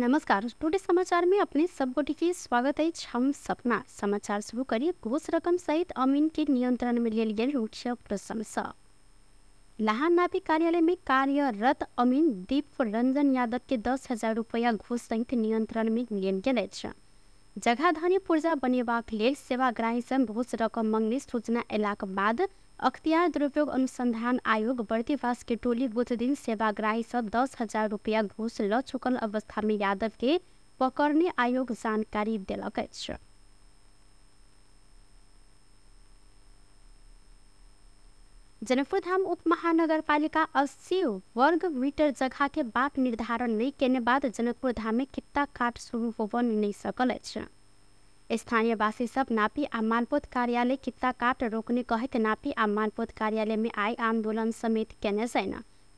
नमस्कार। टुडे समाचार में अपने सबको के स्वागत है। हम सपना समाचार शुरू करिए। घोष रकम सहित अमीन के नियंत्रण में लियल गेल मुख्य प्रशंसा। लाहान नापी कार्यालय में कार्यरत अमीन दीप रंजन यादव के 10,000 रुपया घूस सहित नियंत्रण में लियल गेल अछि। जगह पूर्जा बनेबाक लेल सेवाग्राही सँ घूस रकम मांगने सूचना अयलाक बाद अख्तियार दुरुपयोग अनुसंधान आयोग बर्दीवास के टोली बुध दिन सेवाग्राही से 10,000 रुपया घूस ल चुकल अवस्था में यादव के पकड़ने आयोग जानकारी देलक अछि। जनकपुर धाम उप महानगरपालिका 80 वर्ग मीटर जगह के बाट निर्धारण नहीं केने बाद जनकपुर धाम में कित्ता काट शुरू होबन नहीं सकल अछि। स्थानीय वासी सब नापी आ मालपोत कार्यालय कित्ता काट रोकने कहत नापी आ मालपोत कार्यालय में आय आंदोलन समेत केने छैन।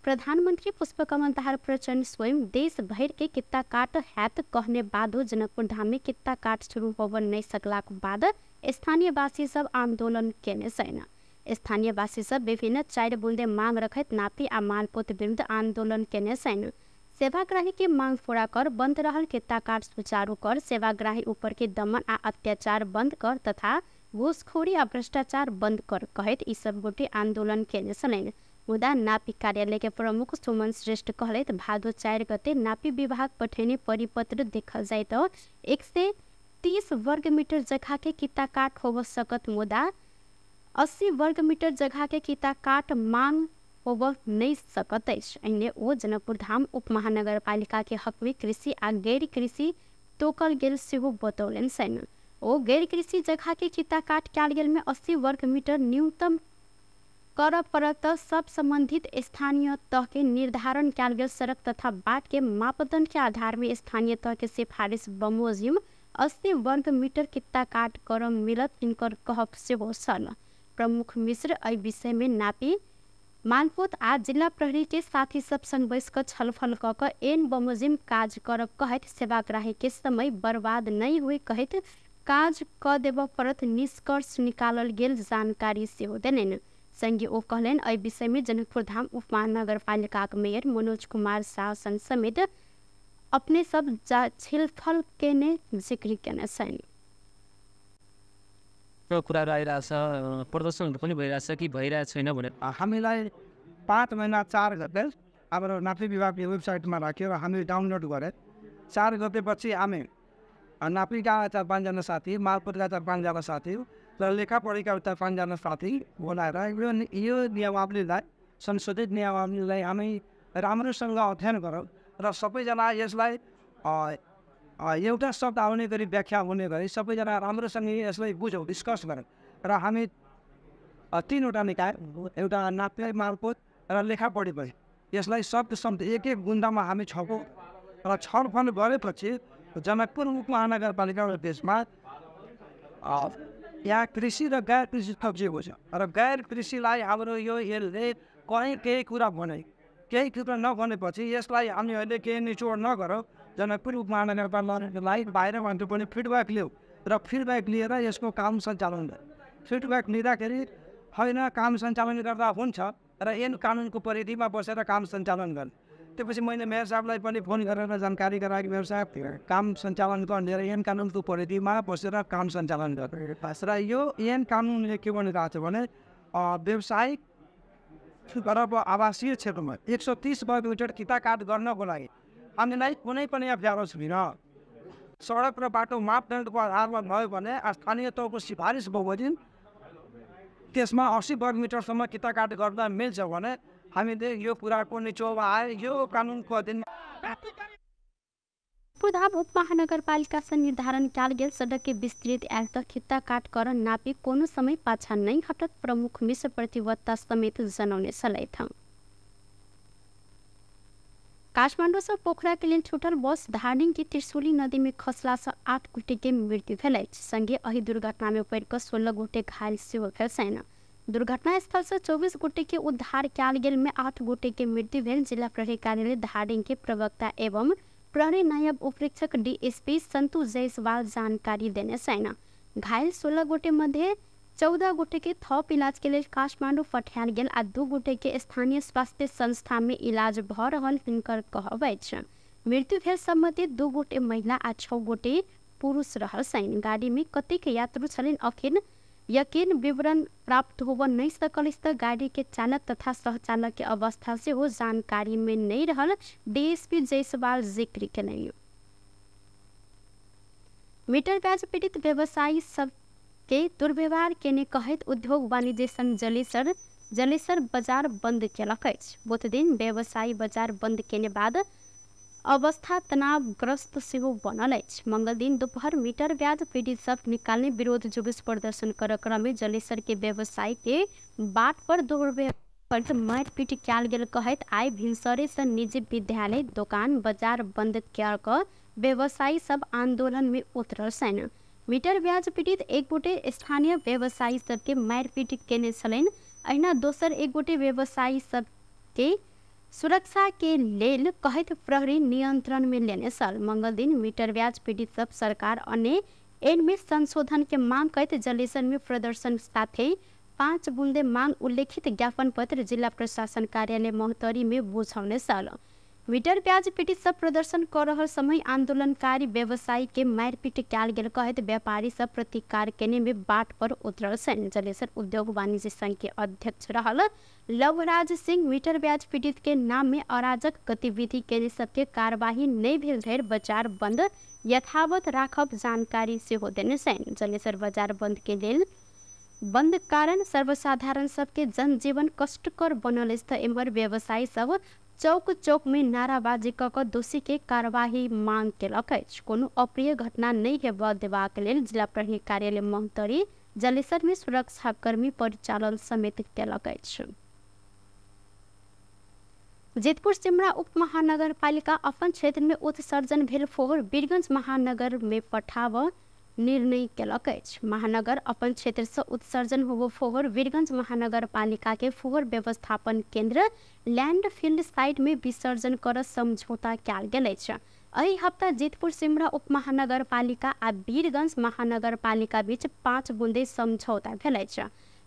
प्रधानमंत्री पुष्पकमल दाहाल प्रचंड स्वयं देश भर के कित्ता काट हैत कहने बादो जनकपुर धाम में कित्ता काट शुरू होबन नहीं सकलाक बाद स्थानीय वासी सब आंदोलन केने छैन। स्थानीय वासी सब विभिन्न 4 बुंदे मांग रखत नापी आ मालपोत विरुद्ध आंदोलन केने छैन। सेवाग्राही के मांग पूरा कर बंद रहल कित्ता काट सुचारू कर, सेवाग्राही ऊपर के दमन आ अत्याचार बंद कर तथा घूसखोरी आ भ्रष्टाचार बंद कर कहत ई सब गोटे आंदोलन केने छलैन। मुदा नापी कार्यालय के प्रमुख सुमन श्रेष्ठ कहलैत भादो 4 गते नापी विभाग पठेने परिपत्र देखल जाए तो 130 वर्ग मीटर जगह के कित्ता काट हो सकत, मुदा 80 वर्ग मीटर जगह के कित्ता काट मांग होब नहीं सकत अछि। एने ओ जनकपुर धाम उप महानगरपालिका के हक में कृषि आ गैर कृषि तोकल गेल सेहो बतौलन छैन। ओ गैर कृषि जगह के कित्ता काट कयल गेल में 80 वर्ग मीटर न्यूनतम कर पड़त। सब संबंधित स्थानीय तह के निर्धारण कयल गेल सड़क तथा बाट के मापदंड के आधार में स्थानीय तह के सिफारिश बमोजिम 80 वर्ग मीटर कित्ता काट कर मिलत इनकर कहब सेहो छल। प्रमुख मिश्र एहि विषय में नापी मालपोत आ जिला प्रहरी के साथी सब संग बैस कर छलफल क एन बमोजिम काज करब कहत सेवाग्राही के समय बर्बाद नहीं हुए कहत काज क देब परत निष्कर्ष निकालल गेल जानकारी सेहो देलनि। संगे ओ कहलन एहि विषय में जनकपुर धाम उप महानगरपालिका के मेयर मनोज कुमार शाह समेत अपने सब छलफल केने जिक्र केने छन्। कुराहरू आइरहेछ, प्रदर्शनहरू पनि भइरहेछ कि भइरहेको छैन भने हामीलाई 5 महिना 4 गते हाम्रो नापी विभागको वेबसाइटमा राख्यो र हामीले डाउनलोड गरे। 4 गतेपछि हामी नापीका 4-5 जना साथी, मालपोतका 4-5 जना साथी र लेखापढीका 4-5 जना साथी बोलाएर यो नियमावलीलाई, संशोधित नियमावलीलाई हामी राम्रोसँग अध्ययन गरौँ र सबैजना यसलाई एउटा शब्द आउने गरी व्याख्या हुने गरी सबैजना राम्रोसँग यसलाई बुझौँ, डिस्कस गरौँ र हामी 3वटा निकाय, एउटा नापी मालपोत र लेखापढी भयो, यसलाई शब्द एक बुन्दामा हामी छौँ र छलफल गरेपछि जनकपुर उप महानगरपालिका देशमा यहाँ कृषि र गैर कृषि थपिएको छ र गैर कृषिलाई हाम्रो यसले केही कुरा भने, केही कुरा नभनेपछि यसलाई हामी अहिले केही निचोड नगरौँ। जनकपुर उप महानगरपालिकालाई बाहिरबाट पनि फिडब्याक लियो र फिडब्याक लिएर यसको काम सञ्चालन गर्यो। फिडब्याक लिँदाखेरि होइन काम सञ्चालन गर्दा हुन्छ र ऐन कानुनको परिधिमा बसेर काम सञ्चालन गर्ने। त्यसपछि मैले मेयर साहबलाई पनि फोन गरेर जानकारी गराएँ, मेयर साहब काम सञ्चालन गर्ने र ऐन कानुनको परिधिमा बसेर काम सञ्चालन गर्ने। र यो ऐन कानुनले के भनिरहेको छ भने व्यावसायिक र आवासीय क्षेत्रमा 130 वर्ग मिटर कित्ता काट गर्नको लागि हामीलाई कुनै पनि अप्ठ्यारो छैन। सडक र बाटो मापदण्डको आधारमा भयो भने स्थानीय तहको सिफारिस बमोजिम त्यसमा 80 वर्ग मिटरसम्म कित्ता काट गर्न मिल्छ भने हामीले यो कुराको निचोडमा आए यो कानुनको अधीनमा धाम उप महानगरपालिका से निर्धारण कयल गेल सड़क के विस्तृत आयत कित्ता काट कर नापी कोनो समय पाछा नहीं हटत प्रमुख मिश्र प्रतिबद्धता समेत जनौने छलैथ। काठमाडौँ से पोखरा के लिए छूटल बस धादिङ की त्रिशुली नदी में खसला से 8 गोटे के मृत्यु भेल। संगे अही दुर्घटना में पड़ 16 गोटे घायल सेहो भेल छैन। दुर्घटना स्थल से 24 गोटे के उद्धार कयल गेल में 8 गोटे के मृत्यु भेल। जिला प्रहरी कार्यालय धादिङ के प्रवक्ता एवं प्रहरी नायब उपरीक्षक डीएसपी संतु जायसवाल जानकारी देने छैन। घायल 16 गोटे मध्ये 14 गोटे के थप इलाज के लिए काठमांडू पठायल गेल आ 2 गोटे के स्थानीय स्वास्थ्य संस्था में इलाज भ रहल हिनकर कहब अछि। मृत्यु भेल सम्बन्धित 2 गोटे महिला आ 6 गोटे पुरुष रहल सैन। गाड़ी में कतेक यात्रु छलिन अखिन यकीन विवरण प्राप्त होब नहीं सकल। गाड़ी के चालक तथा सहचालक के अवस्था से हो जानकारी में नहीं रहल। डीएसपी जयसवाल जिक्र केलनि। मीटर ब्याज पीड़ित व्यवसायी सब के दुर्व्यवहार केने कहत उद्योग वाणिज्य संघ जलेसर बाजार बंद केलक अछि। बुध दिन व्यवसायी बाजार बंद केने बाद अवस्था तनावग्रस्त सेहो बनल अछि। मंगल दिन दोपहर मीटर ब्याज पीड़ित सब निकालने विरोध जुलूस प्रदर्शन कर क्रम में जलेसर के व्यवसायी के बाट पर दुर्व्यवहार मारपीट कयल गेल कहत आइ भिनसरे से निजी विद्यालय दुकान बाजार बंद कर व्यवसायी सब आंदोलन में उतरल सन। मीटर ब्याज पीड़ित एक गोटे स्थानीय व्यवसायी सबके मारपीट केने छलनि। अहिना दोसर एक गोटे व्यवसायी सबके सुरक्षा के लेल कहत प्रहरी नियंत्रण में लेने सल। मंगल दिन मीटर ब्याज पीड़ित सब सरकार अन्य एन में संशोधन के मांग कहत जलेसर में प्रदर्शन साथे 5 बूंदे मांग उल्लेखित ज्ञापन पत्र जिला प्रशासन कार्यालय मोहतरी में बुझाउने सल। मीटर ब्याज पीड़ित सब प्रदर्शन कर रहल समय आंदोलनकारी व्यवसायी के मारपीट कयल गेल कहत व्यापारी सब प्रतिकार केने में बाट पर उतरल सन। जलेसर उद्योग वाणिज्य संघ के अध्यक्ष रहल लवराज सिंह मीटर ब्याज पीड़ित के नाम में अराजक गतिविधि केने सबके कार्यवाही नहीं भेल धरि बाजार बंद यथावत राखब जानकारी सेहो देने सन। जलेसर बाजार बंद के लेल बंद कारण सर्वसाधारण सबके जनजीवन कष्टकर बनल स्थ एम्हर व्यवसायी सब चौक चौक में नाराबाजी कऽ दोषी के कार्यवाही मांग केलक अछि। कोनो अप्रिय घटना नहीं हेबा देबाक लेल जिला प्रहरी कार्यालय मोहतरी जलेसर में सुरक्षाकर्मी परिचालन समेत केलक अछि। जेतपुर सिमरा उप महानगर पालिका अपन क्षेत्र में उत्सर्जन भेल फोहर वीरगंज महानगर में पठाव निर्णय केलक अछि। महानगर अपन क्षेत्र से उत्सर्जन होबो फोहर वीरगंज महानगर पालिका के फोहर व्यवस्थापन केंद्र लैंडफिल्ड साइट में विसर्जन कर समझौता कयल गेल अछि। एहि हफ्ता जेतपुर सिमरा उप महानगर पालिका आ वीरगंज महानगर पालिका बीच 5 बूंदे समझौता भेल अछि।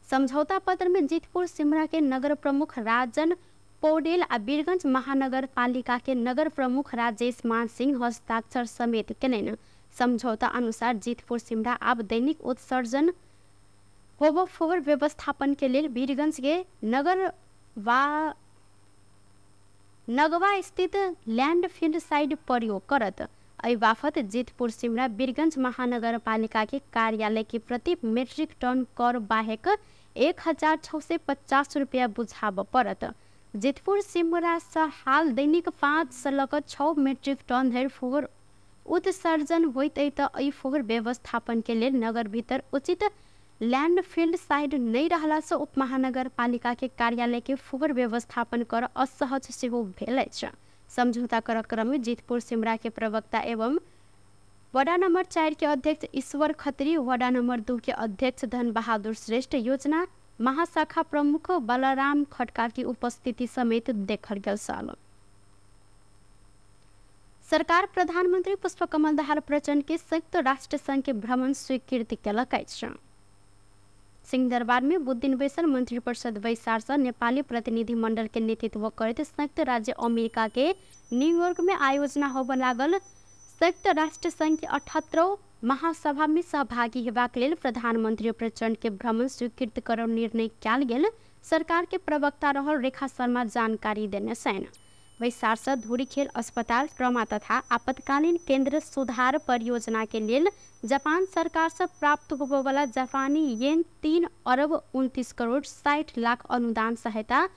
समझौता पत्र में जेतपुर सिमरा के नगर प्रमुख राजन पौडेल आ वीरगंज महानगर पालिका के नगर प्रमुख राजेश मान सिंह हस्ताक्षर समेत केलनि। समझौता अनुसार जेतपुर सिमरा आब दैनिक उत्सर्जन होबो फोहर व्यवस्थापन के लिए वीरगंज के नगवा स्थित लैंडफिल्ड साइट प्रयोग करत। एहि बाफत जेतपुर सिमरा वीरगंज महानगर पालिका के कार्यालय के प्रति मेट्रिक टन कर बाहेक 1650 रुपया बुझाब पड़त। जेतपुर सिमरा से हाल दैनिक 5 से लऽ 6 मेट्रिक टन धरि फोहर उत्सर्जन होइत अइ फोहर व्यवस्थापन के लिए नगर भीतर उचित लैंडफिल्ड साइट नहीं रहला से उप महानगर पालिका के कार्यालय के फोहर व्यवस्थापन कर असहज सेहो भेल अछि। समझौता कर क्रम में जेतपुर सिमरा के प्रवक्ता एवं वार्ड नंबर 4 के अध्यक्ष ईश्वर खत्री, वार्ड नंबर 2 के अध्यक्ष धन बहादुर श्रेष्ठ, योजना महाशाखा प्रमुख बलराम खटका की उपस्थिति समेत देखल गेल साल। सरकार प्रधानमंत्री पुष्पकमल दाहाल प्रचंड के संयुक्त राष्ट्र संघ के भ्रमण स्वीकृत केलक अछि। सिंहदरबार में बुध दिन बैसल मंत्रिपरिषद बैसार से नेपाली प्रतिनिधि मंडल के नेतृत्व करते संयुक्त राज्य अमेरिका के न्यूयॉर्क में आयोजना होबे लागल संयुक्त राष्ट्र संघ के 78वां महासभा में सहभागी हेबाक लेल प्रधानमंत्री प्रचंड के भ्रमण स्वीकृत कर निर्णय कयल गेल। सरकार के प्रवक्ता रहल रेखा शर्मा जानकारी देने छनि। बैसार से धूरीखेल अस्पताल ट्रमा तथा आपातकालीन केंद्र सुधार परियोजना के लिए जापान सरकार से प्राप्त होबे वाला जापानी येन 3 अरब 29 करोड़ 60 लाख अनुदान सहायता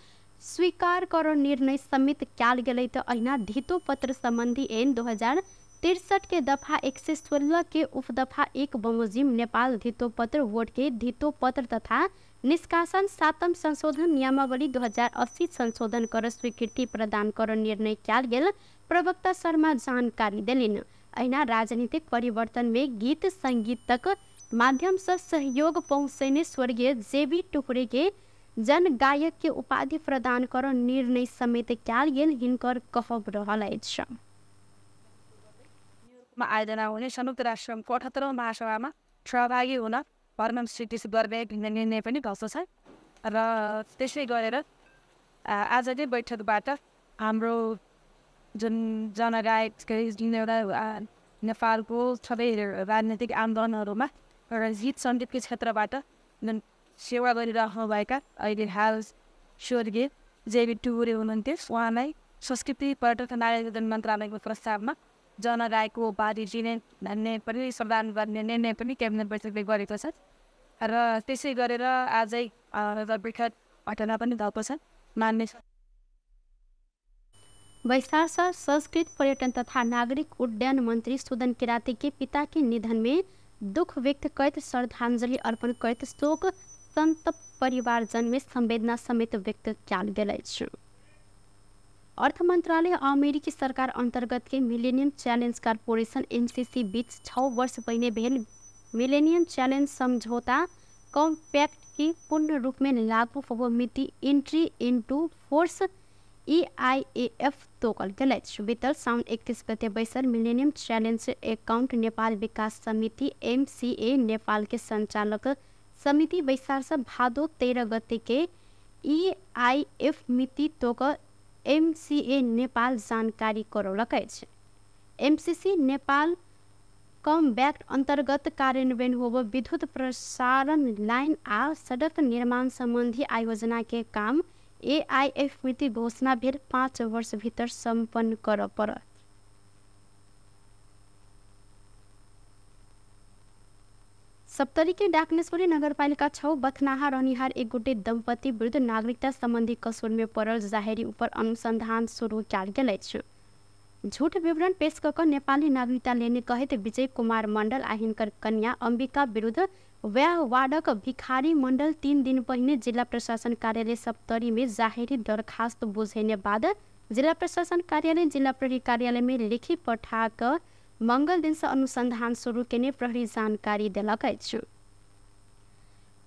स्वीकार कर निर्णय समेत कयल गेल। तो अहिना धितो पत्र संबंधी ऐन 2063 के दफा 116 के उपदफा 1 बमोजिम नेपाल धितो पत्र वोट के धितो पत्र तथा निष्कासन 7म संशोधन नियमावली 2080 संशोधन कर स्वीकृति प्रदान कर निर्णय कयल गेल। प्रवक्ता शर्मा जानकारी देलिन। अहिना राजनीतिक परिवर्तन में गीत संगीतक माध्यम से सहयोग पहुँचने स्वर्गीय जेबी टुकड़े के जन गायक के उपाधि प्रदान कर निर्णय समेत कयल गेल हिनकर कहब रहल अछि। आयोजना हुने संयुक्त राष्ट्र 78वां महासभामा सहभागी हुन परम स्वीकृति गर्ने निर्णय पनि भएको छ र त्यसै गरेर आजकै बैठकबाट हाम्रो जुन जनगायक एउटा नेपालको सबै राजनीतिक आन्दोलनहरूमा एउटा गीत सङ्गीतको क्षेत्रबाट जुन सेवा गरिराख्नुभएका अहिले हाल स्वर्गीय जेबी टुरे हुनुहुन्थ्यो। उहाँलाई संस्कृति पर्यटन आयोजन मन्त्रालयको प्रस्तावमा जनगायकको उपाधि दिने भन्ने पनि प्रदान गर्ने निर्णय पनि क्याबिनेट बैठकले गरेको छ र त्यसै गरेर आजै एउटा वृहत घटना पनि भएको छ। मान्य वैशाख संस्कृत पर्यटन तथा नागरिक उड्डयन मंत्री सुदन किराती के पिता के निधन में दुख व्यक्त करते श्रद्धांजलि अर्पण करते शोक संतप्त परिवारजन में संवेदना समेत व्यक्त किया गेल। अर्थ मंत्रालय अमेरिकी सरकार अंतर्गत के मिलेनियम चैलेंज कॉर्पोरेशन एमसीसी बीच 6 वर्ष पहले भेल मिलेनियम चैलेंज समझौता कॉम्पैक्ट की पूर्ण रूप में लागू होबो मिति एंट्री इनटू फोर्स EIAF तोकल गेल। बीतल साउन 31 गते बैसर मिलेनियम चैलेंज अकाउंट नेपाल विकास समिति MCA नेपाल के संचालक समिति वैशाख भादो 13 गते के EIF मिति तोक MCA नेपाल जानकारी करौलक। MCC नेपाल कॉम्बैक्ट अंतर्गत कार्यान्वयन होबो विद्युत प्रसारण लाइन आ सड़क निर्माण संबंधी आयोजना के काम AIF मिति घोषणा भेल 5 वर्ष भीतर संपन्न कर पड़त। सप्तरी के डाकनेश्वरी नगरपालिका 6 बथनाहा रहनिहार एक गोटे दंपति विरुद्ध नागरिकता संबंधी कसूर में पड़ल जाहेरी ऊपर अनुसंधान शुरू किया गेल। झूठ विवरण पेश कर नेपाली नागरिकता लेने कहित विजय कुमार मंडल आ हिनकर कन्या अंबिका विरुद्ध व्यावाडक भिखारी मंडल 3 दिन पहले जिला प्रशासन कार्यालय सप्तरी में जाहेरी दरखास्त बुझेने बाद जिला प्रशासन कार्यालय जिला प्रहरी कार्यालय में लिखी पठाक मंगल दिन से अनुसंधान शुरू केने प्रहरी जानकारी दिलक।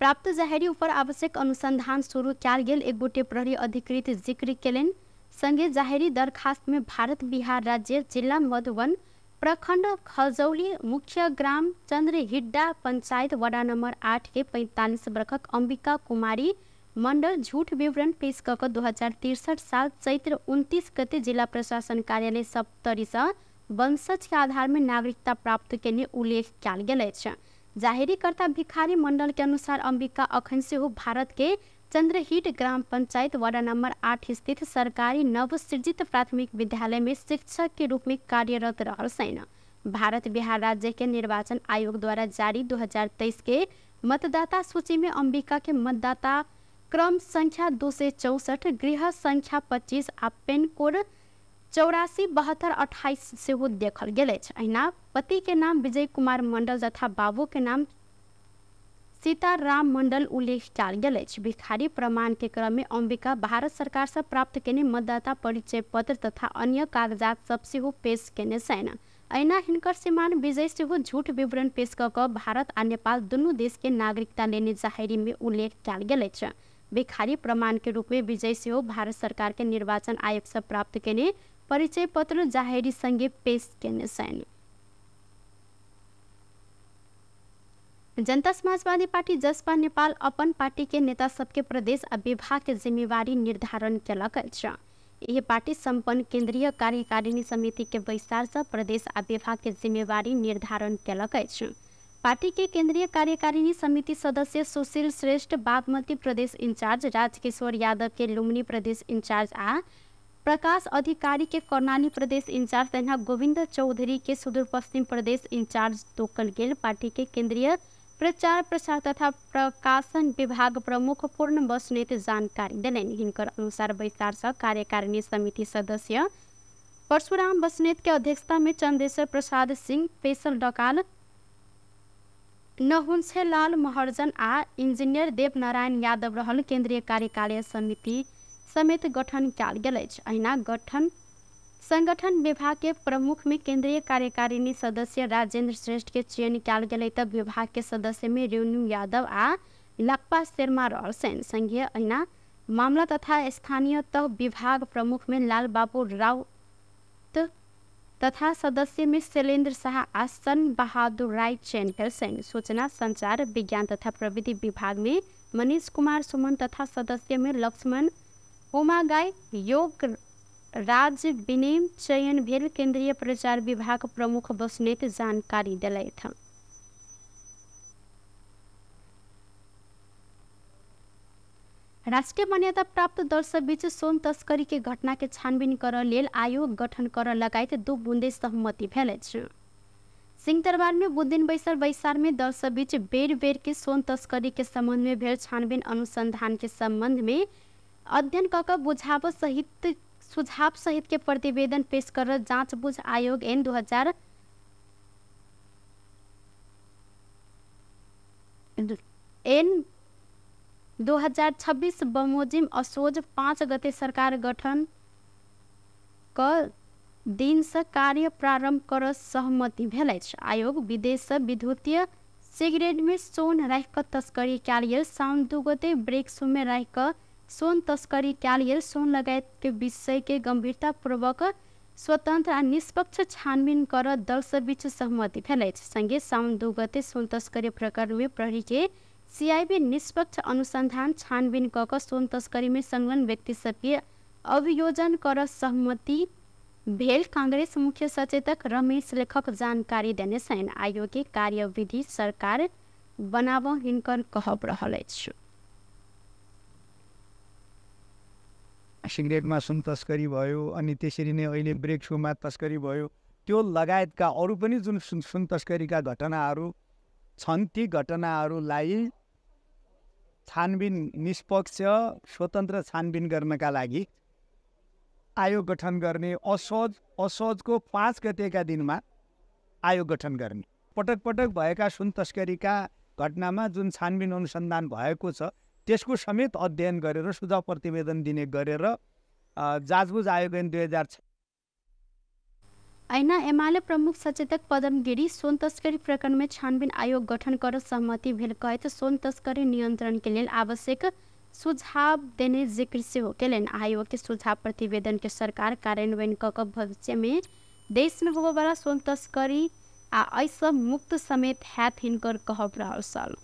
प्राप्त जाहेरी ऊपर आवश्यक अनुसंधान शुरू किया गेल एक गोटे प्रहरी अधिकृत जिक्र केलन। संगे जाहेरी दरखास्त में भारत बिहार राज्य जिला मधुबन प्रखंड खजौली मुख्य ग्राम चंद्रहिड्डा पंचायत वडा नंबर 8 के 45 वर्षक अंबिका कुमारी मंडल झूठ विवरण पेश कर 2063 साल चैत्र 29 गते जिला प्रशासन कार्यालय सप्तरी से वंशज के आधार में नागरिकता प्राप्त के उल्लेख किया गेल। जाहेरीकर्ता भिखारी मंडल के अनुसार अंबिका अखन से हो भारत के चंद्रहिट ग्राम पंचायत वार्ड नंबर 8 स्थित सरकारी नवसृजित प्राथमिक विद्यालय में शिक्षक के रूप में कार्यरत रहल। भारत बिहार राज्य के निर्वाचन आयोग द्वारा जारी 2023 के मतदाता सूची में अंबिका के मतदाता क्रम संख्या 264, गृह संख्या 25 आ पेन कोड 847228 से हो देखल गेल। अहिना पति के नाम विजय कुमार मंडल तथा बाबू के नाम सीताराम मंडल उल्लेख किया गेल। भिखारी प्रमाण के क्रम में अंबिका भारत सरकार से प्राप्त केने मतदाता परिचय पत्र तथा अन्य कागजात सब से हो पेश केने सैन। अहिना हिनकर श्रीमान विजय से हो झूठ विवरण पेश कर भारत आ नेपाल दोनों देश के नागरिकता लेने जाहेरी में उल्लेख किया गेल। भिखारी प्रमाण के रूप में विजय से हो भारत सरकार के निर्वाचन आयोग से प्राप्त केने परिचय पत्र जाहेरी संगे पेश केने सैन। जनता समाजवादी पार्टी जसपा नेपाल अपन पार्टी के नेता सबके प्रदेश आ विभाग के जिम्मेवारी निर्धारण केलक। यह पार्टी संपन्न केंद्रीय कार्यकारिणी समिति के विस्तार से प्रदेश आ विभाग के जिम्मेवारी निर्धारण केलक। पार्टी के केंद्रीय कार्यकारिणी समिति सदस्य सुशील श्रेष्ठ बागमती प्रदेश इंचार्ज, राजकिशोर यादव के लुम्बिनी प्रदेश इंचार्ज आ प्रकाश अधिकारी के कर्णाली प्रदेश इंचार्ज तथा गोविंद चौधरी के सुदूर पश्चिम प्रदेश इंचार्ज तोकल गेल। पार्टी के केंद्रीय प्रचार प्रसार तथा प्रकाशन विभाग प्रमुख पूर्ण बस्नेत जानकारी दिलेन। हिनकर अनुसार विस्तार से कार्यकारिणी समिति सदस्य परशुराम बस्नेत के अध्यक्षता में चंदेश्वर प्रसाद सिंह, पेशल डकाल, नहुंसे लाल महर्जन आ इंजीनियर देव नारायण यादव रहल केंद्रीय कार्यकारिणी समिति समेत गठन किया गेल। अहिना संगठन विभाग के प्रमुख में केंद्रीय कार्यकारिणी सदस्य राजेंद्र श्रेष्ठ के चयन किया गेल। तब विभाग के सदस्य में रेणु यादव आ लक्पा शर्मा रहल। संघीय अहिना मामला तथा स्थानीय तह विभाग प्रमुख में लाल बाबू राउत तथा सदस्य में शैलेंद्र शाह आ सन बहादुर राय चयन भेल। सूचना संचार विज्ञान तथा प्रविधि विभाग में मनीष कुमार सुमन तथा सदस्य में लक्ष्मण उमागाई, योग राज्य विनिम चयन भेल केंद्रीय प्रचार विभाग प्रमुख बस्नेत जानकारी दिलैथ। राष्ट्रीय मान्यता प्राप्त दर्शक बीच सोन तस्करी के घटना के छानबीन कर लेल आयोग गठन कर लगायत 2 बुंदे सहमति भेल अछि। सिंहदरबार में बुधदिन बैसार में दर्शक बीच बेर बेर के सोन तस्करी के संबंध में भेल छानबीन अनुसंधान के संबंध में अध्ययन कऽ सुझाव सहित के प्रतिवेदन पेश कर जांचबूझ आयोग एन 2026 बमोजिम असोज 5 गते सरकार गठन क दिन से कार्य प्रारंभ कर सहमति भेल अछि। आयोग विदेश से विद्युतीय सिगरेट में सोन राखि तस्करी कैल साउन 2 गते ब्रेक में राखि सोन तस्करी कैल सोन लगायत के विषय के गंभीरता पूर्वक स्वतंत्र आ निष्पक्ष छानबीन कर दर्शक बीच सहमति भेल अछि। संगे साउन 2 गते सोन तस्करी प्रकरण में प्रहरी के सीआईबी निष्पक्ष अनुसंधान छानबीन कऽ सोन तस्करी में संलग्न व्यक्ति सबके अभियोजन कर सहमति भेल। कांग्रेस मुख्य सचेतक रमेश लेखक जानकारी देने सैन आयोग के कार्यविधि सरकार बनाब हिनकर कहब रहल अछि। सिगरेटमा सुन तस्करी भयो अनि त्यसरी नै अहिले ब्रेक सोमा तस्करी भयो, त्यो लगायतका अरू पनि जुन सुन तस्करीका घटनाहरू छन् ती घटनाहरूलाई छानबिन निष्पक्ष स्वतन्त्र छानबिन गर्नका लागि आयोग गठन गर्ने असोजको 5 गतेका दिनमा आयोग गठन गर्ने। पटक पटक भएका सुन तस्करीका घटनामा जुन छानबिन अनुसन्धान भएको छ त्यसको समेत अध्ययन गरेर सुझाव प्रतिवेदन दिने गरेर जाँचबुझ आयोग ऐन 2006 ऐना एमाले प्रमुख सचेतक पदम गिरी सोन तस्करी प्रकरण में छानबीन आयोग गठन कर सहमति भेल कहत सोन तस्करी नियंत्रण के लिए आवश्यक सुझाव देने जिक्र से हो के आयोग के सुझाव प्रतिवेदन के सरकार कार्यान्वयन कऽ भविष्य में देश में होबे वाला सोन तस्करी आ ऐसा मुक्त समेत हैत हिनकर कहब रहल साल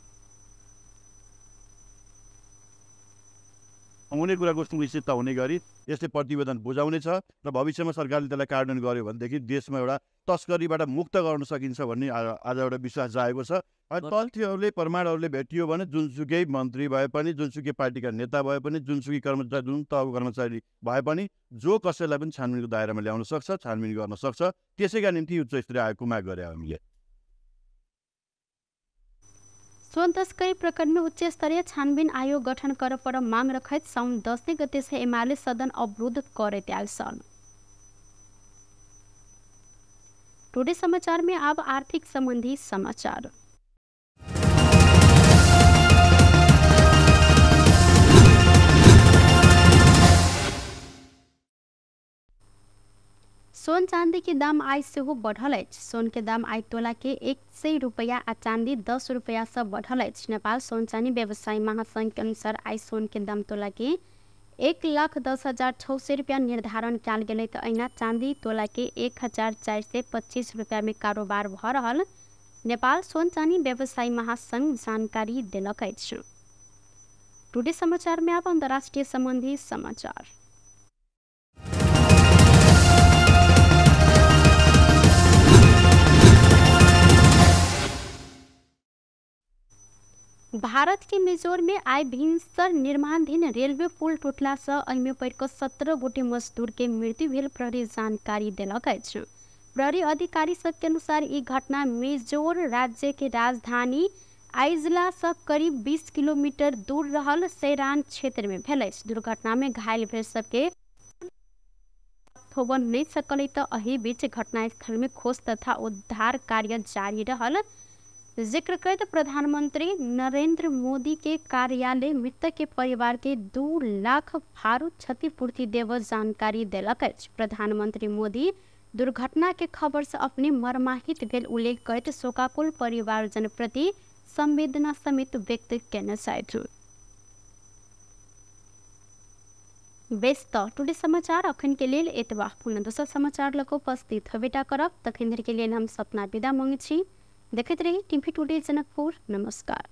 हुने कुराको सुनिश्चितता हुने गरी यसले प्रतिवेदन बुझाउनेछ र भविष्यमा सरकारले त्यसलाई कार्यान्वयन गर्यो भनेदेखि देशमा एउटा तस्करीबाट मुक्त गर्न सकिन्छ भन्ने आज एउटा विश्वास जागेको छ। अनि तथ्यहरूले प्रमाणहरूले भेटियो भने जुनसुकै मन्त्री भए पनि जुनसुकै पार्टीका नेता भए पनि जुनसुकै कर्मचारी जुन तहको कर्मचारी भए पनि जो कसैलाई पनि छानबिनको दायरामा ल्याउन सक्छ, छानबिन गर्न सक्छ। त्यसैका निम्ति उच्च स्तरीय आयोगको माग गरे हामीले। सोन तस्करी प्रकरण में उच्च स्तरीय छानबीन आयोग गठन कर पर मांग रखत साउन 10 गते से एमाले सदन अवरुद्ध करे त्याल सन। टुडे समाचार में अब आर्थिक संबंधी समाचार। सोन चांदी के दाम आज से हो बढ़ल अछि। सोन के दाम आज तोला के 100 रुपया आ चांदी 10 रुपया से बढ़ल अछि। नेपाल सोन चांदी व्यवसायी महासंघ के अनुसार आज सोन के दाम तोला के 1,10,066 रुपया निर्धारण कैल गेलै त अहिना चांदी तोला के 1,425 रुपया में कारोबार भ रहल नेपाल सोन चांदी व्यवसायी महासंघ जानकारी देलक अछि। टुडे समाचार में अब अंतर्राष्ट्रीय संबंधी समाचार। भारत के मिजोर में आय भिनसर निर्माणाधीन रेलवे पुल टूटला से अहिमे पड़ 17 गोटे मजदूर के मृत्यु भेल प्रहरी जानकारी देलक अछि। प्रहरी अधिकारी सब के अनुसार ई घटना मिजोर राज्य के राजधानी आइजला से करीब 20 किलोमीटर दूर रहल सैरान क्षेत्र में भेल अछि। दुर्घटना में घायल भेल सबके होबन नहीं सकल त अही बीच घटनास्थल में खोज तथा उद्धार कार्य जारी रहल। जिक्र करत प्रधानमंत्री नरेंद्र मोदी के कार्यालय मृतक के परिवार के 2 लाख भारू क्षतिपूर्ति देव जानकारी देलक अछि। प्रधानमंत्री मोदी दुर्घटना के खबर से अपने मर्माहित भेल उल्लेख करत शोकाकुल परिवारजन प्रति संवेदना समेत व्यक्त केने छथि। व्यस्त टुडे समाचार अखन के लेल एतबा। पुनः दोसर समाचार लको उपस्थित हेबेटा करब। तखन धरि के लेल हम सपना विदा मांगे छी। देखते रही टीवी टुडे जनकपुर। नमस्कार।